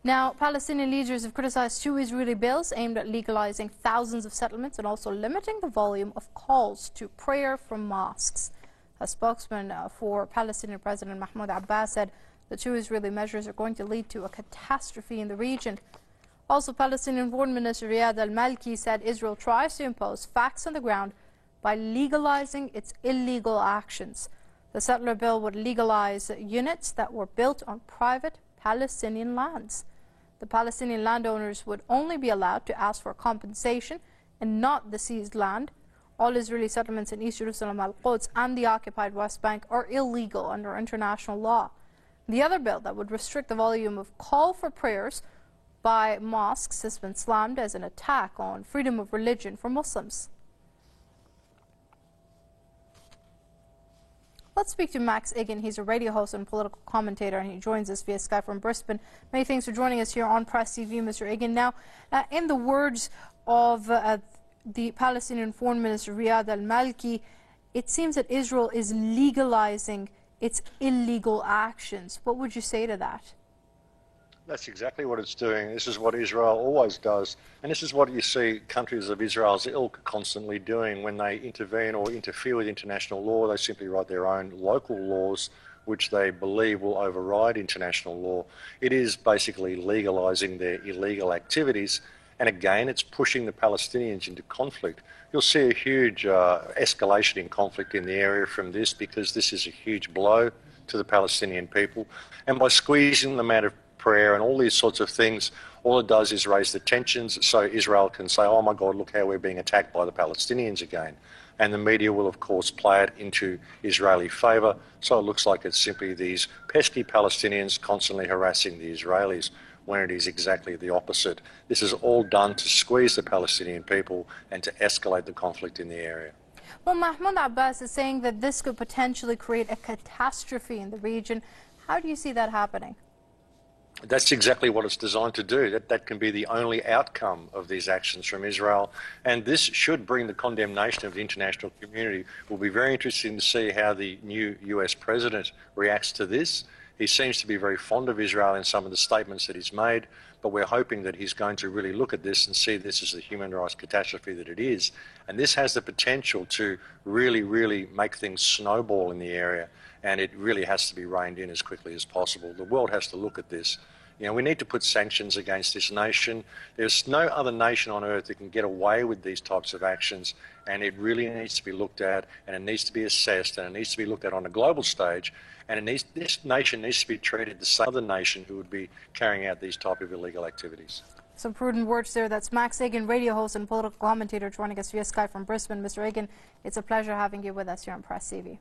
Now, Palestinian leaders have criticized two Israeli bills aimed at legalizing thousands of settlements and also limiting the volume of calls to prayer from mosques. A spokesman for Palestinian President Mahmoud Abbas said the two Israeli measures are going to lead to a catastrophe in the region. Also, Palestinian Foreign Minister Riyad al-Maliki said Israel tries to impose facts on the ground by legalizing its illegal actions. The settler bill would legalize units that were built on private Palestinian lands. The Palestinian landowners would only be allowed to ask for compensation and not the seized land. All Israeli settlements in East Jerusalem, Al-Quds, and the occupied West Bank are illegal under international law. The other bill that would restrict the volume of call for prayers by mosques has been slammed as an attack on freedom of religion for Muslims. Let's speak to Max Igan. He's a radio host and political commentator, and he joins us via Skype from Brisbane. Many thanks for joining us here on Press TV, Mr. Igan. Now, in the words of the Palestinian Foreign Minister Riyad al-Maliki, it seems that Israel is legalizing its illegal actions. What would you say to that? That's exactly what it's doing. This is what Israel always does. And this is what you see countries of Israel's ilk constantly doing when they intervene or interfere with international law. They simply write their own local laws, which they believe will override international law. It is basically legalizing their illegal activities. And again, it's pushing the Palestinians into conflict. You'll see a huge escalation in conflict in the area from this, because this is a huge blow to the Palestinian people. And by squeezing them out of prayer and all these sorts of things, all it does is raise the tensions so Israel can say, oh my God, look how we're being attacked by the Palestinians again. And the media will, of course, play it into Israeli favour, so it looks like it's simply these pesky Palestinians constantly harassing the Israelis, when it is exactly the opposite. This is all done to squeeze the Palestinian people and to escalate the conflict in the area. Well, Mahmoud Abbas is saying that this could potentially create a catastrophe in the region. How do you see that happening? That's exactly what it's designed to do. That can be the only outcome of these actions from Israel. And this should bring the condemnation of the international community. It will be very interesting to see how the new US president reacts to this. He seems to be very fond of Israel in some of the statements that he's made, but we're hoping that he's going to really look at this and see this as the human rights catastrophe that it is. And this has the potential to really make things snowball in the area, and it really has to be reined in as quickly as possible. The world has to look at this. You know, we need to put sanctions against this nation. There's no other nation on earth that can get away with these types of actions, and it really needs to be looked at, and it needs to be assessed, and it needs to be looked at on a global stage, and this nation needs to be treated the same as other nation who would be carrying out these type of illegal activities. Some prudent words there. That's Max Igan, radio host and political commentator, joining us via Skype from Brisbane. Mr. Igan, it's a pleasure having you with us here on Press TV.